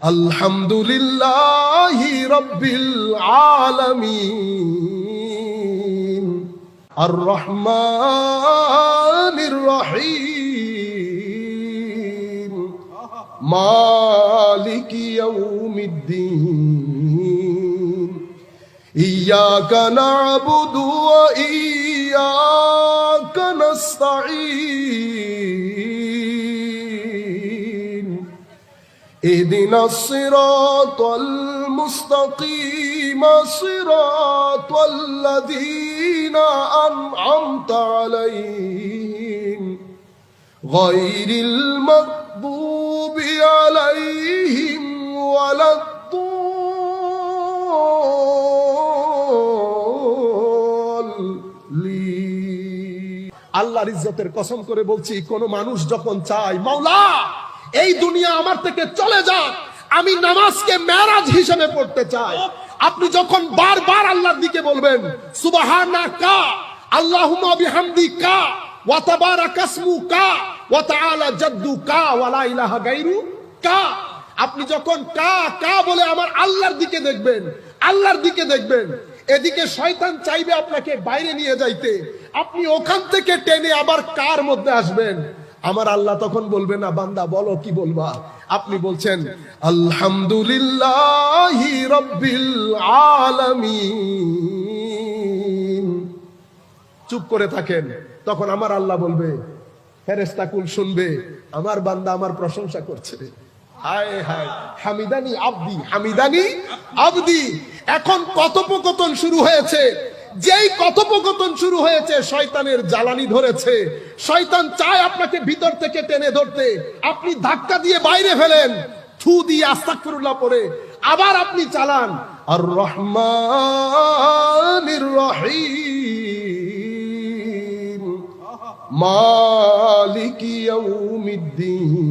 আলহামদুলিল্লাহি রাব্বিল আলামিন আর রহমানির রহিম মালিকি ইয়াউমিদ্দিন ইয়্যাকা না'বুদু ওয়া ইয়্যাকা নাস্তাঈন اهدنا الصراط المستقيم صراط الذين أنعمت عليهم غير المغضوب عليهم ولا الضالين আল্লাহর ইজ্জতের কসম করে বলছি, কোন মানুষ যখন চায় মাওলা এই দুনিয়া আমার থেকে চলে যাক, আমি নামাজকে মেরাজ হিসেবে পড়তে চাই, আপনি যখন বারবার আল্লাহর দিকে বলবেন সুবহানাকা আল্লাহুম্মা বিহামদিকা ওয়া তাবারাকা ইসমুকা ওয়া তাআলা জাদ্দুকা ওয়া লা ইলাহা গায়রুকা, আপনি যখন কা কা বলে আমার আল্লাহর দিকে দেখবেন, আল্লাহর দিকে দেখবেন, এদিকে শয়তান চাইবে আপনাকে বাইরে নিয়ে যাইতে, আপনি ওখান থেকে টেনে আবার কার মধ্যে আসবেন, আমার আল্লাহ তখন বলবে না বান্দা বলো কি বলবা, আপনি বলছেন আলহামদুলিল্লাহি রাব্বিল আলামিন, চুপ করে থাকেন, তখন আমার আল্লাহ বলবে, ফেরেশতা কুল শুনবে আমার বান্দা আমার প্রশংসা করছে, হায় হায় হামিদানি আবদি, হামিদানি আবদি। এখন কথোপকথন শুরু হয়েছে, যেই কথোপকথন শুরু হয়েছে শয়তানের জ্বালানি ধরেছে, শয়তান চায় আপনাকে ভিতর থেকে টেনে ধরতে, আপনি ধাক্কা দিয়ে বাইরে ফেলেন, থু দিয়ে আস্তাগফিরুল্লাহ পড়ে আবার আপনি চালান আর রহমানির রহিম মালিকি ইয়াউমিদ্দিন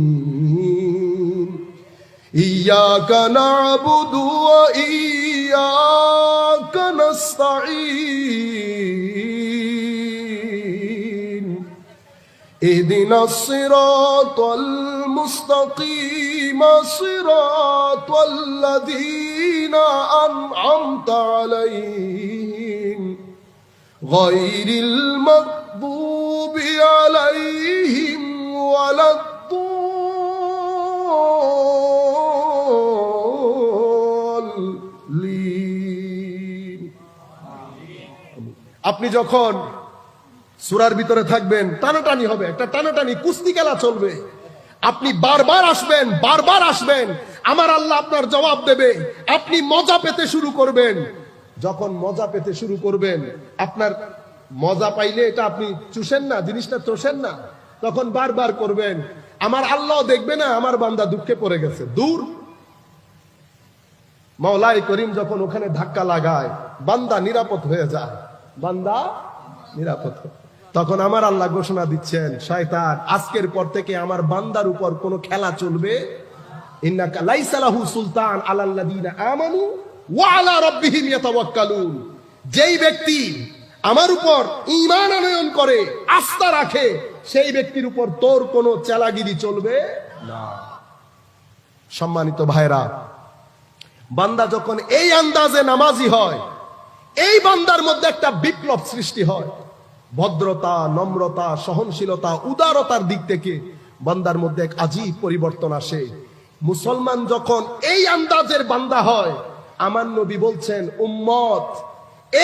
ইয়্যাকা না'বুদু ওয়া ইয়্যাকা নাস্তাঈন ইহদিনাস সিরাতাল মুস্তাকিম সিরাতাল লাযীনা আন'আমতা আলাইহিম গায়রিল মাগদুবি আলাইহিম ওয়ালাদ আপনি যখন সূরার ভিতরে থাকবেন টানাটানি হবে, একটা টানাটানি কুস্তি খেলা চলবে, আপনি বারবার আসবেন, বারবার আসবেন, আমার আল্লাহ আপনার জবাব দেবে, আপনি মজা পেতে শুরু করবেন, যখন মজা পেতে শুরু করবেন, আপনার মজা পাইলে এটা আপনি চুষেন না, জিনিসটা চষেন না, তখন বারবার করবেন, আমার আল্লাহ দেখবে না আমার বান্দা দুঃখে পড়ে গেছে, দূর। মাওলাই করিম যখন ওখানে ধাক্কা লাগায় বান্দা নিরাপদ হয়ে যায়, বান্দা নিরাপদ, তখন আমার আল্লাহ ঘোষণা দিচ্ছেন শয়তান আজকের পর থেকে আমার বান্দার উপর কোনো খেলা চলবে, ইন্নাকা লাইসা লাহু সুলতান আলাল্লাযীনা আমানু ওয়া আলা রাব্বিহিম ইয়াতাওয়াক্কালুন, যেই ব্যক্তি আমার উপর ঈমান আনয়ন করে আস্থা রাখে সেই ব্যক্তির উপর তোর কোনো চেলাগিরি চলবে না। সম্মানিত ভাইরা, বান্দা যখন এই আন্দাজে নামাজি হয়, এই বান্দার মধ্যে একটা বিপ্লব সৃষ্টি হয়, ভদ্রতা, নম্রতা, সহনশীলতা, উদারতার দিক থেকে বান্দার মধ্যে এক আজীব পরিবর্তন আসে। মুসলমান যখন এই আন্দাজের বান্দা হয়, আমার নবী বলছেন উম্মত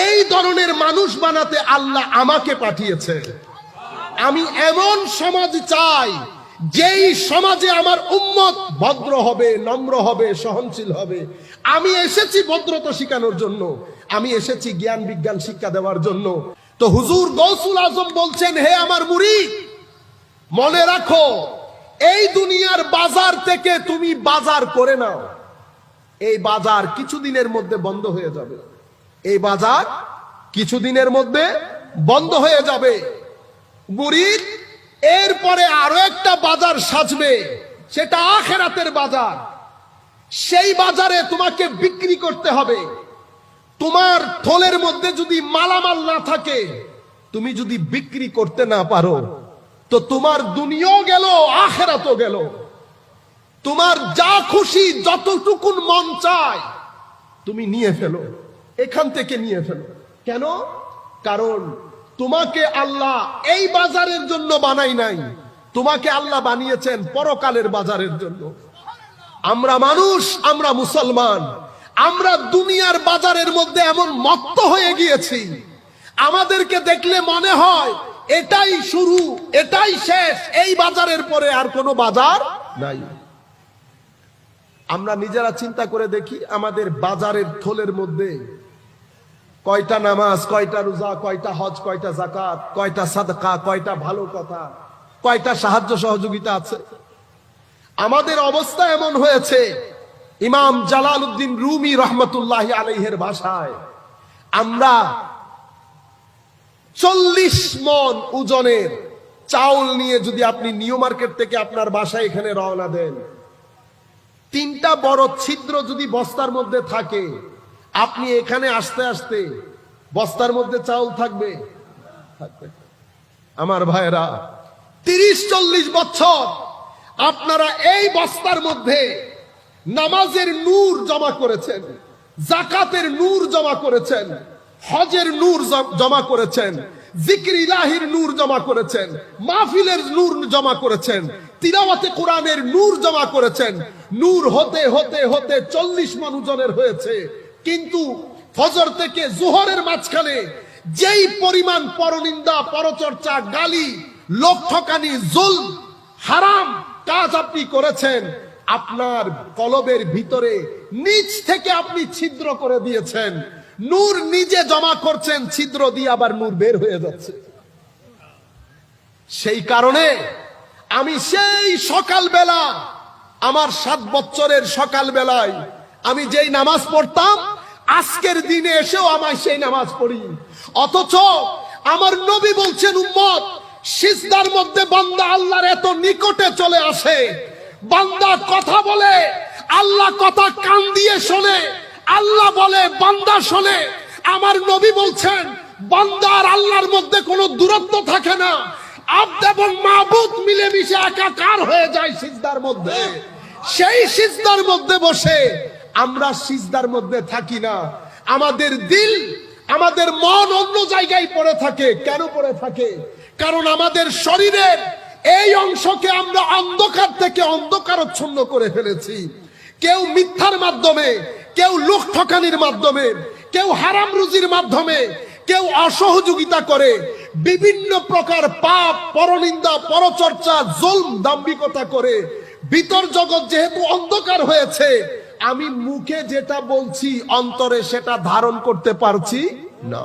এই ধরনের মানুষ বানাতে আল্লাহ আমাকে পাঠিয়েছে, আমি এমন সমাজ চাই যেই সমাজে আমার উম্মত ভদ্র হবে, নম্র হবে, সহনশীল হবে। আমি এসেছি ভদ্রতা শিখানোর জন্য, আমি এসেছি জ্ঞান বিজ্ঞান শিক্ষা দেওয়ার জন্য। তো হুজুর গৌসুল আজম বলছেন, হে আমার মুরিদ, মনে রাখো এই দুনিয়ার বাজার থেকে তুমি বাজার করে নাও, এই বাজার কিছুদিনের মধ্যে বন্ধ হয়ে যাবে, এই বাজার কিছুদিনের মধ্যে বন্ধ হয়ে যাবে। মুরিদ, এরপরে আরো একটা বাজার সাজবে, সেটা আখিরাতের বাজার, সেই বাজারে তোমাকে বিক্রি করতে হবে। তোমার থলের মধ্যে যদি মালামাল না থাকে, তুমি যদি বিক্রি করতে না পারো, তো তোমার দুনিয়াও গেল, আখিরাতও গেল। তোমার যা খুশি যতটুকুন মন চায় তুমি নিয়ে ফেলো, এখান থেকে নিয়ে ফেলো। কেন? কারণ তোমাকে আল্লাহ এই বাজারের জন্য বানাই নাই, তোমাকে আল্লাহ বানিয়েছেন পরকালের বাজারের জন্য। আমরা মানুষ, আমরা মুসলমান, আমরা দুনিয়ার বাজারের মধ্যে এমন মত্ত হয়ে গিয়েছি, আমাদেরকে দেখলে মনে হয় এটাই শুরু, এটাই শেষ, এই বাজারের পরে আর কোনো বাজার নাই। আমরা নিজেরা চিন্তা করে দেখি, আমাদের বাজারের থলের মধ্যে কয়টা নামাজ, কয়টা রোজা, কয়টা হজ, কয়টা যাকাত, কয়টা সাদকা, কয়টা ভালো কথা, কয়টা সাহায্য সহযোগিতা আছে। আমাদের অবস্থা এমন হয়েছে, ইমাম জালালউদ্দিন রুমি রহমতুল্লাহি আলাইহির ভাষায়, আমরা 40 মণ ওজনের চাউল নিয়ে যদি আপনি নিউ মার্কেট থেকে আপনার বাসায় এখানে রওনা দেন, 3টা বড় ছিদ্র যদি বস্তার মধ্যে থাকে, আপনি এখানে আসতে আসতে বস্তার মধ্যে চাউল থাকবে? আমার ভাইরা, 30-40 বছর আপনারা এই বস্তার মধ্যে নামাজের নূর জমা করেছেন, যাকাতের নূর জমা করেছেন, হজের নূর জমা করেছেন, জিকির ইলাহির নূর জমা করেছেন, মাহফিলের নূর জমা করেছেন, তিলাওয়াতে কোরআনের নূর জমা করেছেন। নূর হতে হতে হতে 40 মণ ওজনের হয়েছে। কিন্তু ফজর থেকে জোহরের মাঝখানে যেই পরিমাণ পরনিন্দা, পরচর্চা, গালি, লোক ঠকানি, জুলম, হারাম কাজ আপনি করেছেন, আপনার কলবের ভিতরে নিচ থেকে আপনি ছিদ্র করে দিয়েছেন। নূর নিজে জমা করছেন, ছিদ্র দিয়ে আবার নূর বের হয়ে যাচ্ছে। সেই কারণে আমি সেই সকালবেলা, আমার 7 বছরের সকালবেলায় আমি যেই নামাজ পড়তাম, আজকের দিনে এসেও আমায় সেই নামাজ পড়ি। অথচ আমার নবী বলছেন, উম্মত, সিজদার মধ্যে বান্দা আল্লাহর এত নিকটে চলে আসে, বান্দা কথা বলে, আল্লাহ কথা কান দিয়ে শোনে, আল্লাহ বলে, বান্দা শোনে। আমার নবী বলছেন, বান্দা আর আল্লাহর মধ্যে কোনো দূরত্ব থাকে না, আব্দ এবং মাবুদ মিলেমিশে একাকার হয়ে যায় সিজদার মধ্যে। সেই সিজদার মধ্যে বসে আমরা সিজদার মধ্যে থাকি না, আমাদের দিল, আমাদের মন অন্য জায়গায় পড়ে থাকে। কেন পড়ে থাকে? কারণ আমাদের শরীরের এই অংশকে আমরা অন্ধকার থেকে অন্ধকারচ্ছন্ন করে ফেলেছি। কেউ মিথ্যার মাধ্যমে, কেউ লোক ঠকানির মাধ্যমে, কেউ হারাম রুজির মাধ্যমে, কেউ অসহযোগিতা করে, বিভিন্ন প্রকার পাপ, পরনিন্দা, পরচর্চা, জুলম, দাম্ভিকতা করে। ভিতর জগৎ যেহেতু অন্ধকার হয়েছে, আমি মুখে যেটা বলছি অন্তরে সেটা ধারণ করতে পারছি না।